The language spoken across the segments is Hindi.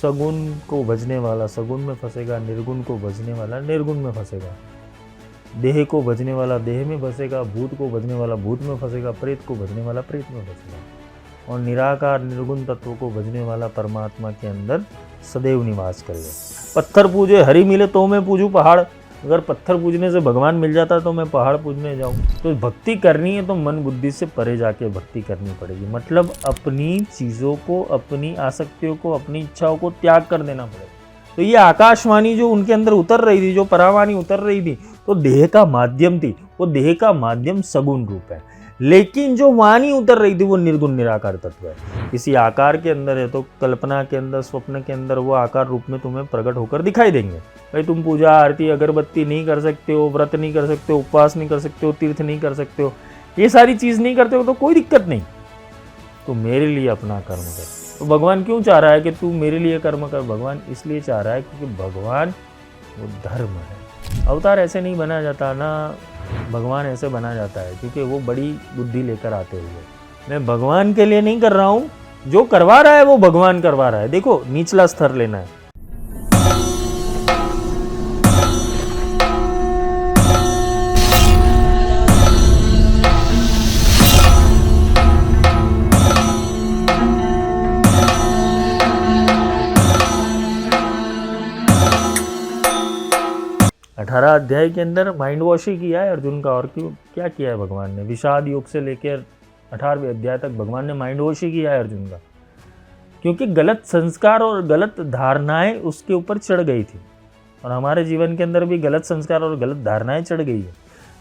सगुण को भजने वाला सगुण में फंसेगा, निर्गुण को भजने वाला निर्गुण में फंसेगा। देह को भजने वाला देह में फंसेगा, भूत को भजने वाला भूत में फंसेगा, प्रेत को भजने वाला प्रेत में फंसेगा। और निराकार निर्गुण तत्व को भजने वाला परमात्मा के अंदर सदैव निवास करेगा। पत्थर पूजे हरि मिले तो मैं पूजूं पहाड़। अगर पत्थर पूजने से भगवान मिल जाता तो मैं पहाड़ पूजने जाऊं। तो भक्ति करनी है तो मन बुद्धि से परे जाके भक्ति करनी पड़ेगी। मतलब अपनी चीज़ों को, अपनी आसक्तियों को, अपनी इच्छाओं को त्याग कर देना पड़ेगा। तो ये आकाशवाणी जो उनके अंदर उतर रही थी, जो परावाणी उतर रही थी, तो देह का माध्यम थी। वो देह का माध्यम सगुण रूप है, लेकिन जो वाणी उतर रही थी वो निर्गुण निराकार तत्व है। किसी आकार के अंदर है तो कल्पना के अंदर, स्वप्न के अंदर वो आकार रूप में तुम्हें प्रकट होकर दिखाई देंगे। भाई तुम पूजा आरती अगरबत्ती नहीं कर सकते हो, व्रत नहीं कर सकते हो, उपवास नहीं कर सकते हो, तीर्थ नहीं कर सकते हो, ये सारी चीज़ नहीं करते हो तो कोई दिक्कत नहीं। तो मेरे लिए अपना कर्म कर। तो भगवान क्यों चाह रहा है कि तू मेरे लिए कर्म कर? भगवान इसलिए चाह रहा है क्योंकि भगवान वो धर्म है। अवतार ऐसे नहीं बना जाता ना, भगवान ऐसे बना जाता है क्योंकि वो बड़ी बुद्धि लेकर आते हुए। मैं भगवान के लिए नहीं कर रहा हूँ, जो करवा रहा है वो भगवान करवा रहा है। देखो निचला स्तर लेना है। 18 अध्याय के अंदर माइंड वॉश ही किया है अर्जुन का। और क्यों क्या किया है भगवान ने? विषाद योग से लेकर 18वें अध्याय तक भगवान ने माइंड वॉश ही किया है अर्जुन का, क्योंकि गलत संस्कार और गलत धारणाएं उसके ऊपर चढ़ गई थी। और हमारे जीवन के अंदर भी गलत संस्कार और गलत धारणाएं चढ़ गई है,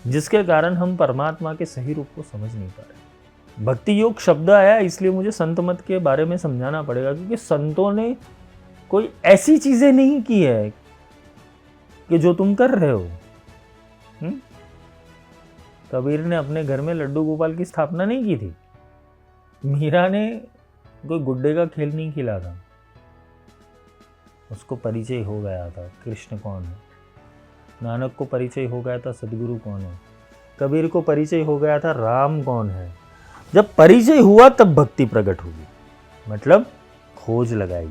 जिसके कारण हम परमात्मा के सही रूप को समझ नहीं पा रहे। भक्ति योग शब्द आया इसलिए मुझे संत मत के बारे में समझाना पड़ेगा, क्योंकि संतों ने कोई ऐसी चीजें नहीं की है कि जो तुम कर रहे हो। कबीर ने अपने घर में लड्डू गोपाल की स्थापना नहीं की थी। मीरा ने कोई गुड्डे का खेल नहीं खिला था, उसको परिचय हो गया था कृष्ण कौन है। नानक को परिचय हो गया था सदगुरु कौन है। कबीर को परिचय हो गया था राम कौन है। जब परिचय हुआ तब भक्ति प्रकट हुई, मतलब खोज लगाई।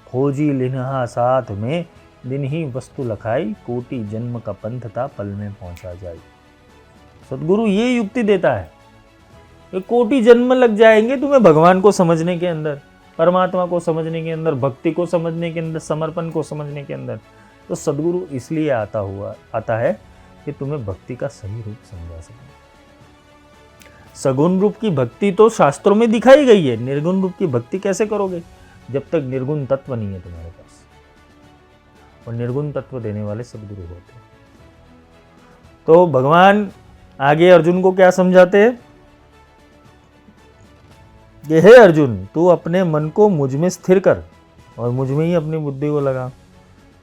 खोजी लिन्हा साथ में दिन ही वस्तु लखाई, कोटि जन्म का पंथ था पल में पहुंचा जाए। सदगुरु ये युक्ति देता है कि कोटि जन्म लग जाएंगे तुम्हें भगवान को समझने के अंदर, परमात्मा को समझने के अंदर, भक्ति को समझने के अंदर, समर्पण को समझने के अंदर। तो सदगुरु इसलिए आता है कि तुम्हें भक्ति का सही रूप समझा सके। सगुण रूप की भक्ति तो शास्त्रों में दिखाई गई है। निर्गुण रूप की भक्ति कैसे करोगे जब तक निर्गुण तत्व नहीं है तुम्हारे पास? और निर्गुण तत्व देने वाले सदगुरु होते हैं। तो भगवान आगे अर्जुन को क्या समझाते हैं कि हे अर्जुन, तू अपने मन को मुझ में स्थिर कर और मुझ में ही अपनी बुद्धि को लगा।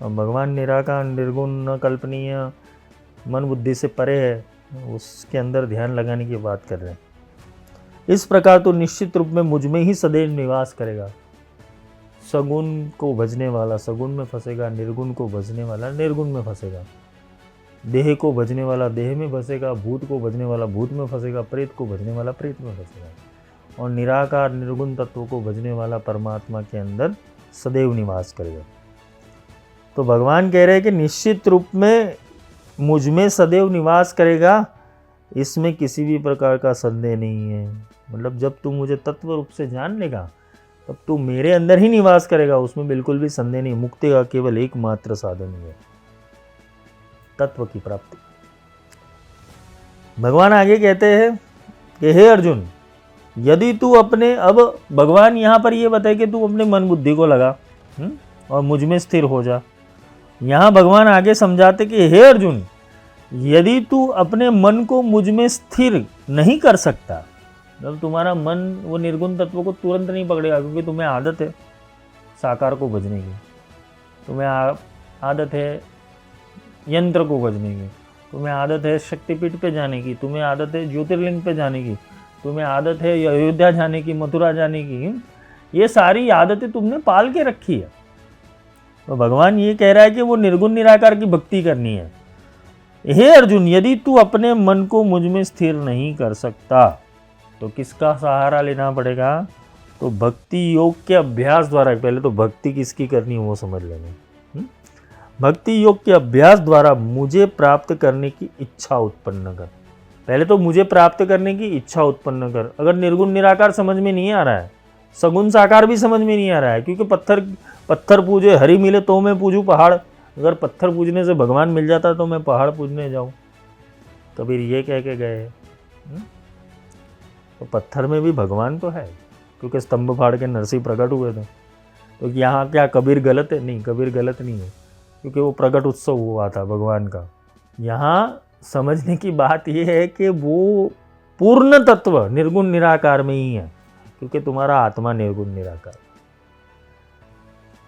और भगवान निराकार, निर्गुण, न कल्पनीय, मन बुद्धि से परे है, उसके अंदर ध्यान लगाने की बात कर रहे हैं। इस प्रकार तो निश्चित रूप में मुझ में ही सदैव निवास करेगा। सगुण को भजने वाला सगुण में फंसेगा, निर्गुण को भजने वाला निर्गुण में फंसेगा। देह को भजने वाला देह में फंसेगा, भूत को भजने वाला भूत में फंसेगा, प्रेत को भजने वाला प्रेत में फंसेगा। और निराकार निर्गुण तत्वों को भजने वाला परमात्मा के अंदर सदैव निवास करेगा। तो भगवान कह रहे हैं कि निश्चित रूप में मुझ में सदैव निवास करेगा, इसमें किसी भी प्रकार का संदेह नहीं है। मतलब जब तू मुझे तत्व रूप से जान लेगा तब तू मेरे अंदर ही निवास करेगा, उसमें बिल्कुल भी संदेह नहीं। मुक्ति का केवल एकमात्र साधन है तत्व की प्राप्ति। भगवान आगे कहते हैं कि हे अर्जुन, यदि तू अपने, अब भगवान यहाँ पर ये बताए कि तू अपने मन बुद्धि को लगा और मुझ में स्थिर हो जा। यहाँ भगवान आगे समझाते कि हे अर्जुन, यदि तू अपने मन को मुझ में स्थिर नहीं कर सकता, जब तुम्हारा मन वो निर्गुण तत्व को तुरंत नहीं पकड़ेगा, क्योंकि तुम्हें आदत है साकार को भजने की, तुम्हें आदत है यंत्र को भजने की, तुम्हें आदत है शक्तिपीठ पे जाने की, तुम्हें आदत है ज्योतिर्लिंग पे जाने की, तुम्हें आदत है अयोध्या जाने की, मथुरा जाने की। ये सारी आदतें तुमने पाल के रखी है। तो भगवान ये कह रहा है कि वो निर्गुण निराकार की भक्ति करनी है। हे अर्जुन, यदि तू अपने मन को मुझ में स्थिर नहीं कर सकता तो किसका सहारा लेना पड़ेगा? तो भक्ति योग के अभ्यास द्वारा, पहले तो भक्ति किसकी करनी है वो समझ लेना। भक्ति योग के अभ्यास द्वारा मुझे प्राप्त करने की इच्छा उत्पन्न कर। पहले तो मुझे प्राप्त करने की इच्छा उत्पन्न कर। अगर निर्गुण निराकार समझ में नहीं आ रहा है, सगुण साकार भी समझ में नहीं आ रहा है, क्योंकि पत्थर पूजे हरि मिले तो मैं पूजूं पहाड़। अगर पत्थर पूजने से भगवान मिल जाता तो मैं पहाड़ पूजने जाऊं, कबीर ये कह के गए। तो पत्थर में भी भगवान तो है, क्योंकि स्तंभ फाड़ के नरसिंह प्रकट हुए थे। तो यहाँ क्या कबीर गलत है? नहीं, कबीर गलत नहीं है, क्योंकि वो प्रकट उत्सव हुआ था भगवान का। यहाँ समझने की बात यह है कि वो पूर्ण तत्व निर्गुण निराकार में ही है, क्योंकि तुम्हारा आत्मा निर्गुण निराकार,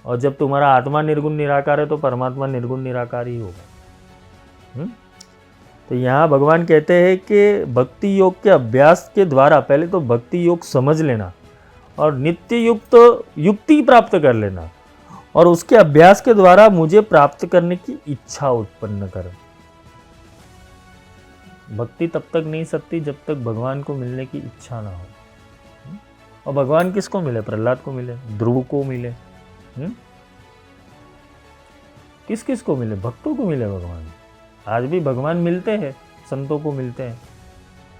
और जब तुम्हारा आत्मा निर्गुण निराकार है तो परमात्मा निर्गुण निराकार ही होगा। तो यहाँ भगवान कहते हैं कि भक्ति योग के अभ्यास के द्वारा पहले तो भक्ति योग समझ लेना और नित्य युक्त युक्ति प्राप्त कर लेना, और उसके अभ्यास के द्वारा मुझे प्राप्त करने की इच्छा उत्पन्न कर। भक्ति तब तक नहीं सकती जब तक भगवान को मिलने की इच्छा ना हो। और भगवान किसको मिले? प्रहलाद को मिले, ध्रुव को मिले, किस किस को मिले? भक्तों को मिले भगवान। आज भी भगवान मिलते हैं, संतों को मिलते हैं,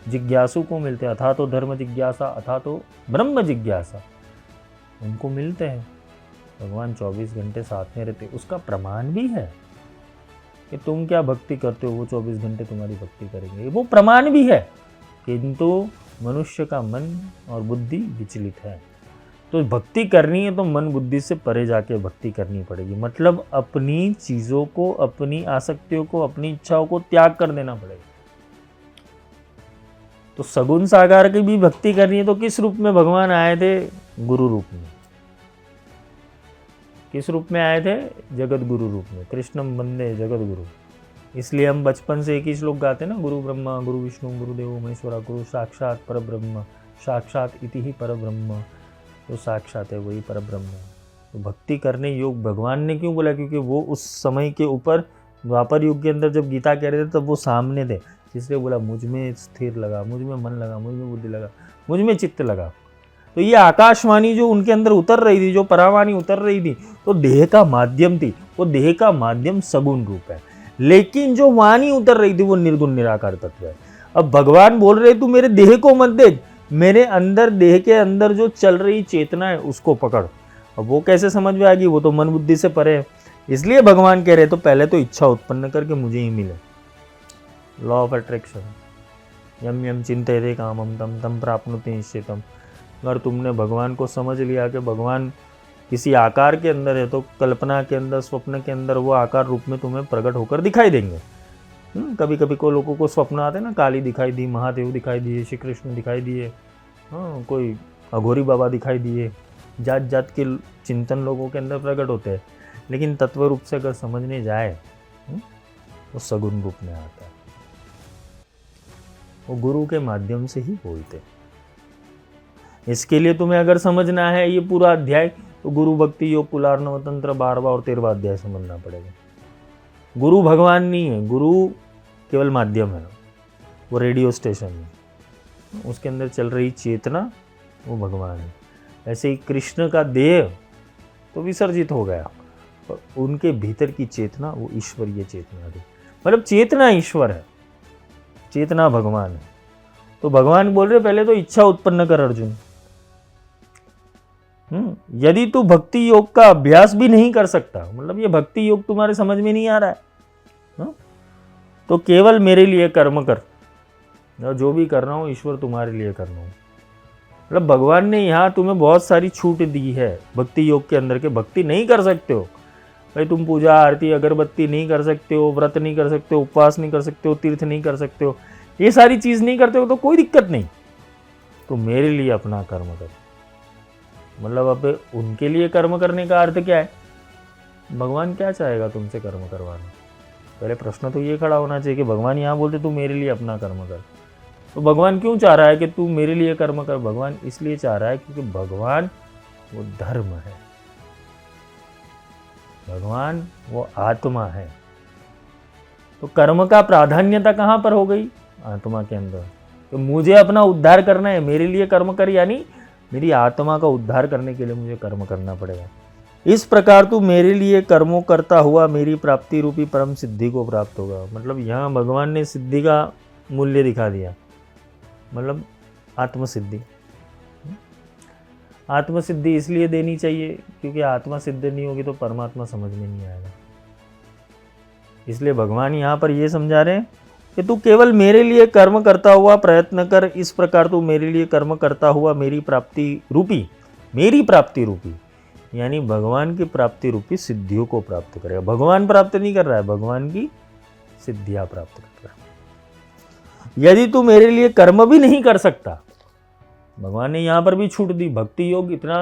जिज्ञासु को मिलते हैं, अथा तो धर्म जिज्ञासा, अथा तो ब्रह्म जिज्ञासा, उनको मिलते हैं। भगवान 24 घंटे साथ में रहते। उसका प्रमाण भी है कि तुम क्या भक्ति करते हो, वो 24 घंटे तुम्हारी भक्ति करेंगे, वो प्रमाण भी है। किंतु मनुष्य का मन और बुद्धि विचलित है। तो भक्ति करनी है तो मन बुद्धि से परे जाके भक्ति करनी पड़ेगी। मतलब अपनी चीज़ों को, अपनी आसक्तियों को, अपनी इच्छाओं को त्याग कर देना पड़ेगा। तो सगुण साकार की भी भक्ति करनी है तो किस रूप में भगवान आए थे? गुरु रूप में। किस रूप में आए थे? जगत गुरु रूप में। कृष्णम वंदे जगत गुरु। इसलिए हम बचपन से एक ही श्लोक गाते ना, गुरु ब्रह्मा गुरु विष्णु गुरुदेव महेश्वरा गुरु साक्षात पर ब्रह्म, साक्षात इति ही पर ब्रह्म। तो साक्षात है वही पर ब्रह्म है। तो भक्ति करने योग भगवान ने क्यों बोला? क्योंकि वो उस समय के ऊपर द्वापर युग के अंदर जब गीता कह रहे थे तब वो सामने थे, इसलिए बोला मुझ में स्थिर लगा, मुझ में मन लगा, मुझ में बुद्धि लगा, मुझ में चित्त लगा। तो ये आकाशवाणी जो उनके अंदर उतर रही थी, जो परावाणी उतर रही थी, तो देह का माध्यम थी। वो देह का माध्यम सगुण रूप है, लेकिन जो वाणी उतर रही थी वो निर्गुण निराकार तत्व है। अब भगवान बोल रहे तू मेरे देह को मत देख, मेरे अंदर देह के अंदर जो चल रही चेतना है उसको पकड़। अब वो कैसे समझ में आएगी? वो तो मन बुद्धि से परे है। इसलिए भगवान कह रहे तो पहले तो इच्छा उत्पन्न करके मुझे ही मिले। लॉ ऑफ अट्रैक्शन, यम यम चिंतयते कामम तम तम प्राप्नुते निश्चितम। अगर तुमने भगवान को समझ लिया कि भगवान किसी आकार के अंदर है, तो कल्पना के अंदर, स्वप्न के अंदर वो आकार रूप में तुम्हें प्रकट होकर दिखाई देंगे। कभी कभी को लोगों को स्वप्न आते ना, काली दिखाई दी, महादेव दिखाई दिए, श्री कृष्ण दिखाई दिए, कोई अघोरी बाबा दिखाई दिए। जात जात के चिंतन लोगों के अंदर प्रकट होते हैं, लेकिन तत्व रूप से अगर समझने जाए वो सगुण रूप में आता है। वो गुरु के माध्यम से ही बोलते। इसके लिए तुम्हें अगर समझना है ये पूरा अध्याय, तो गुरु भक्ति योग कुलार्णव तंत्र 12वां और 13वां अध्याय समझना पड़ेगा। गुरु भगवान नहीं है, गुरु केवल माध्यम है, वो रेडियो स्टेशन है, उसके अंदर चल रही चेतना वो भगवान है। ऐसे ही कृष्ण का देह तो विसर्जित हो गया, पर उनके भीतर की चेतना वो ईश्वरीय चेतना थी। मतलब चेतना ईश्वर है, चेतना भगवान है। तो भगवान बोल रहे पहले तो इच्छा उत्पन्न कर अर्जुन। यदि तू भक्ति योग का अभ्यास भी नहीं कर सकता, मतलब ये भक्ति योग तुम्हारे समझ में नहीं आ रहा है, तो केवल मेरे लिए कर्म कर। जो भी कर रहा हूं ईश्वर तुम्हारे लिए कर रहा हूं। मतलब भगवान ने यहाँ तुम्हें बहुत सारी छूट दी है भक्ति योग के अंदर के। भक्ति नहीं कर सकते हो भाई, तुम पूजा आरती अगरबत्ती नहीं कर सकते हो, व्रत नहीं कर सकते हो, उपवास नहीं कर सकते हो, तीर्थ नहीं कर सकते हो, ये सारी चीज नहीं करते हो तो कोई दिक्कत नहीं, तो मेरे लिए अपना कर्म कर। मतलब अब उनके लिए कर्म करने का अर्थ क्या है? भगवान क्या चाहेगा तुमसे कर्म करवाना? पहले प्रश्न तो ये खड़ा होना चाहिए कि भगवान यहाँ बोलते तू मेरे लिए अपना कर्म कर, तो भगवान क्यों चाह रहा है कि तू मेरे लिए कर्म कर? भगवान इसलिए चाह रहा है क्योंकि भगवान वो धर्म है, भगवान वो आत्मा है। तो कर्म का प्राधान्यता कहाँ पर हो गई? आत्मा के अंदर। तो मुझे अपना उद्धार करना है, मेरे लिए कर्म कर, यानी मेरी आत्मा का उद्धार करने के लिए मुझे कर्म करना पड़ेगा। इस प्रकार तू मेरे लिए कर्मों करता हुआ मेरी प्राप्ति रूपी परम सिद्धि को प्राप्त होगा। मतलब यहाँ भगवान ने सिद्धि का मूल्य दिखा दिया, मतलब आत्मसिद्धि। आत्मसिद्धि इसलिए देनी चाहिए क्योंकि आत्मा सिद्ध नहीं होगी तो परमात्मा समझ में नहीं आएगा। इसलिए भगवान यहाँ पर ये समझा रहे हैं कि तू केवल मेरे लिए कर्म करता हुआ प्रयत्न कर। इस प्रकार तू मेरे लिए कर्म करता हुआ मेरी प्राप्ति रूपी यानी भगवान की प्राप्ति रूपी सिद्धियों को प्राप्त करेगा। भगवान प्राप्त नहीं कर रहा है, भगवान की सिद्धियां प्राप्त कर रहा है। यदि तू मेरे लिए कर्म भी नहीं कर सकता, भगवान ने यहाँ पर भी छूट दी। भक्ति योग इतना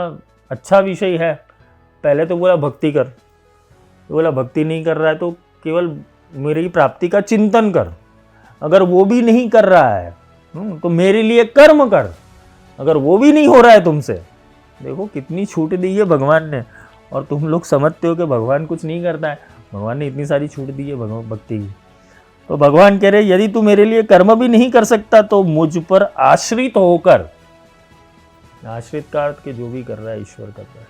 अच्छा विषय है। पहले तो बोला भक्ति कर, तो बोला भक्ति नहीं कर रहा है तो केवल मेरी प्राप्ति का चिंतन कर। अगर वो भी नहीं कर रहा है तो मेरे लिए कर्म कर। अगर वो भी नहीं हो रहा है तुमसे, देखो कितनी छूट दी है भगवान ने। और तुम लोग समझते हो कि भगवान कुछ नहीं करता है। भगवान ने इतनी सारी छूट दी है भक्ति की। तो भगवान कह रहे यदि तू मेरे लिए कर्म भी नहीं कर सकता तो मुझ पर आश्रित होकर, आश्रित का अर्थ के जो भी कर रहा है ईश्वर कर रहा है।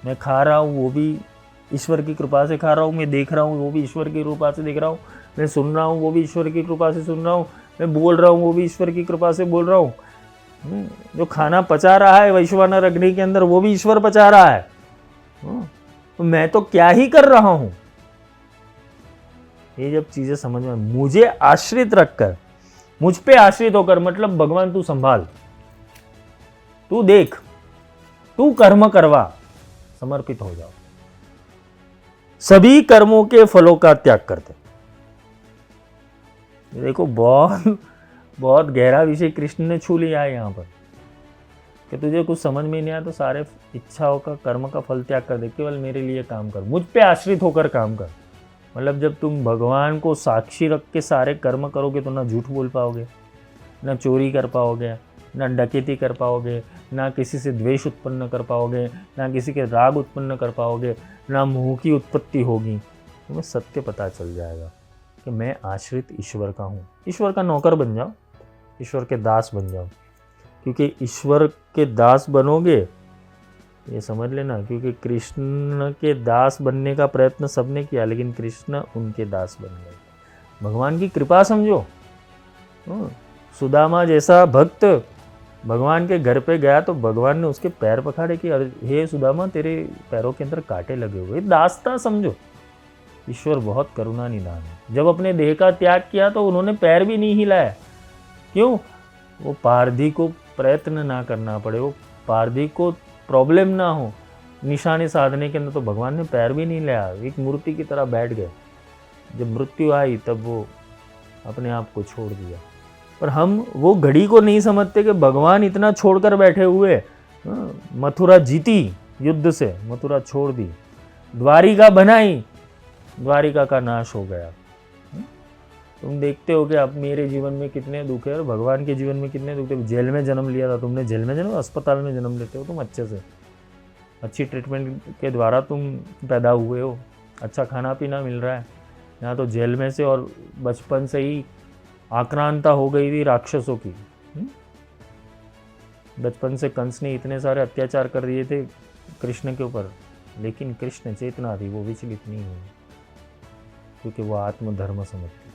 मैं खा रहा हूँ वो भी ईश्वर की कृपा से खा रहा हूँ, मैं देख रहा हूँ वो भी ईश्वर की कृपा से देख रहा हूँ, मैं सुन रहा हूँ वो भी ईश्वर की कृपा से सुन रहा हूँ, मैं बोल रहा हूँ वो भी ईश्वर की कृपा से बोल रहा हूँ। जो खाना पचा रहा है वैश्वानर अग्नि के अंदर वो भी ईश्वर पचा रहा है। तो मैं तो क्या ही कर रहा हूं। ये जब चीजें समझ में, मुझे आश्रित रखकर, मुझ पे आश्रित होकर, मतलब भगवान तू संभाल, तू देख, तू कर्म करवा, समर्पित हो जाओ, सभी कर्मों के फलों का त्याग करते। देखो बहुत गहरा विषय कृष्ण ने छू लिया है यहाँ पर कि तुझे कुछ समझ में नहीं आया तो सारे इच्छाओं का, कर्म का फल त्याग कर दे, केवल मेरे लिए काम कर, मुझ पे आश्रित होकर काम कर। मतलब जब तुम भगवान को साक्षी रख के सारे कर्म करोगे तो ना झूठ बोल पाओगे, ना चोरी कर पाओगे, ना डकैती कर पाओगे, ना किसी से द्वेष उत्पन्न कर पाओगे, ना किसी के राग उत्पन्न कर पाओगे, ना मोह की उत्पत्ति होगी। तुम्हें सत्य पता चल जाएगा कि मैं आश्रित ईश्वर का हूँ। ईश्वर का नौकर बन जाओ, ईश्वर के दास बन जाओ। क्योंकि ईश्वर के दास बनोगे, ये समझ लेना, क्योंकि कृष्ण के दास बनने का प्रयत्न सबने किया लेकिन कृष्ण उनके दास बन गए। भगवान की कृपा समझो। सुदामा जैसा भक्त भगवान के घर पे गया तो भगवान ने उसके पैर पकड़े कि हे सुदामा तेरे पैरों के अंदर कांटे लगे हुए। दास्ता समझो। ईश्वर बहुत करुणा निधान है। जब अपने देह का त्याग किया तो उन्होंने पैर भी नहीं हिलाया। क्यों? वो पारधी को प्रयत्न ना करना पड़े, वो पारधी को प्रॉब्लम ना हो निशाने साधने के अंदर। तो भगवान ने पैर भी नहीं लिया, एक मूर्ति की तरह बैठ गए। जब मृत्यु आई तब वो अपने आप को छोड़ दिया। पर हम वो घड़ी को नहीं समझते कि भगवान इतना छोड़कर बैठे हुए। मथुरा जीती युद्ध से, मथुरा छोड़ दी, द्वारिका बनाई, द्वारिका का नाश हो गया। तुम देखते हो कि अब मेरे जीवन में कितने दुख है और भगवान के जीवन में कितने दुख है। जेल में जन्म लिया था तुमने, जेल में जन्म, अस्पताल में जन्म लेते हो तुम अच्छे से, अच्छी ट्रीटमेंट के द्वारा तुम पैदा हुए हो, अच्छा खाना पीना मिल रहा है। यहाँ तो जेल में से और बचपन से ही आक्रांता हो गई थी राक्षसों की। बचपन से कंस ने इतने सारे अत्याचार कर दिए थे कृष्ण के ऊपर, लेकिन कृष्ण चेतना थी, वो विचलित नहीं हुई क्योंकि वो आत्मधर्म समझती।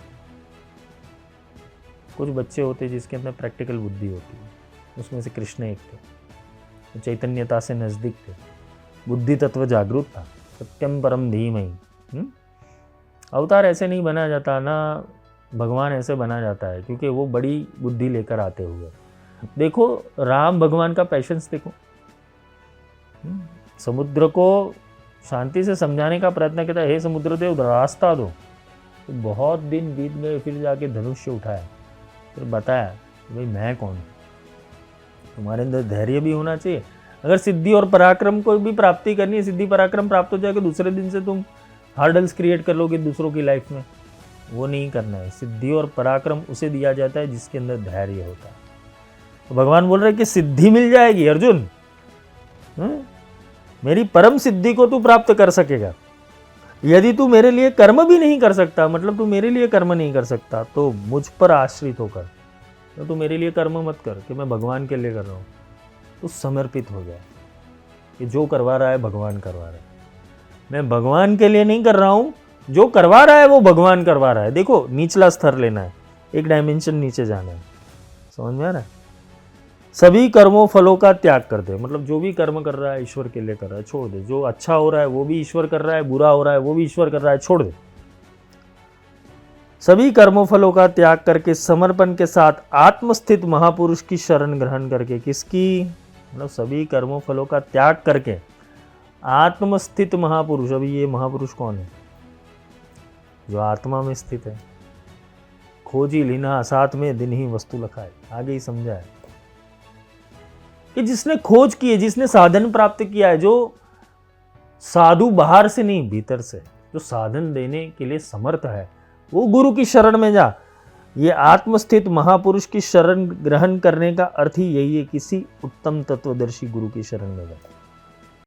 कुछ बच्चे होते जिसके अंदर प्रैक्टिकल बुद्धि होती है, उसमें से कृष्ण एक थे। वो चैतन्यता से नज़दीक थे, बुद्धि तत्व जागरूक था, सत्यम परम धीमहि। अवतार ऐसे नहीं बना जाता, ना भगवान ऐसे बना जाता है, क्योंकि वो बड़ी बुद्धि लेकर आते हुए। देखो राम भगवान का पैशंस देखो, समुद्र को शांति से समझाने का प्रयत्न किया, हे समुद्र देव रास्ता दो। तो बहुत दिन बीत गए, फिर जाके धनुष्य उठाया, फिर बताया भाई मैं कौन। तुम्हारे अंदर धैर्य भी होना चाहिए। अगर सिद्धि और पराक्रम को भी प्राप्ति करनी है, सिद्धि पराक्रम प्राप्त हो जाएगा, दूसरे दिन से तुम हार्डल्स क्रिएट कर लोगे दूसरों की लाइफ में, वो नहीं करना है। सिद्धि और पराक्रम उसे दिया जाता है जिसके अंदर धैर्य होता है। तो भगवान बोल रहे कि सिद्धि मिल जाएगी अर्जुन, मेरी परम सिद्धि को तू प्राप्त कर सकेगा यदि तू मेरे लिए कर्म भी नहीं कर सकता। मतलब तू मेरे लिए कर्म नहीं कर सकता तो मुझ पर आश्रित होकर, तो तू मेरे लिए कर्म मत कर कि मैं भगवान के लिए कर रहा हूँ। तो समर्पित हो जाए कि जो करवा रहा है भगवान करवा रहा है, मैं भगवान के लिए नहीं कर रहा हूँ, जो करवा रहा है वो भगवान करवा रहा है। देखो निचला स्तर लेना है, एक डायमेंशन नीचे जाना है, समझ में आ रहा है। सभी कर्मों फलों का त्याग कर दे, मतलब जो भी कर्म कर रहा है ईश्वर के लिए कर रहा है, छोड़ दे। जो अच्छा हो रहा है वो भी ईश्वर कर रहा है, बुरा हो रहा है वो भी ईश्वर कर रहा है, छोड़ दे। सभी कर्मों फलों का त्याग करके समर्पण के साथ आत्मस्थित महापुरुष की शरण ग्रहण करके, किसकी, मतलब सभी कर्मों फलों का त्याग करके आत्मस्थित महापुरुष। अभी ये महापुरुष कौन है? जो आत्मा में स्थित है। खोजी लीना साथ में दिन ही वस्तु लखाए, आगे ही समझा है कि जिसने खोज की है, जिसने साधन प्राप्त किया है, जो साधु बाहर से नहीं भीतर से जो साधन देने के लिए समर्थ है, वो गुरु की शरण में जा। ये आत्मस्थित महापुरुष की शरण ग्रहण करने का अर्थ ही यही है, किसी उत्तम तत्वदर्शी गुरु की शरण में जा।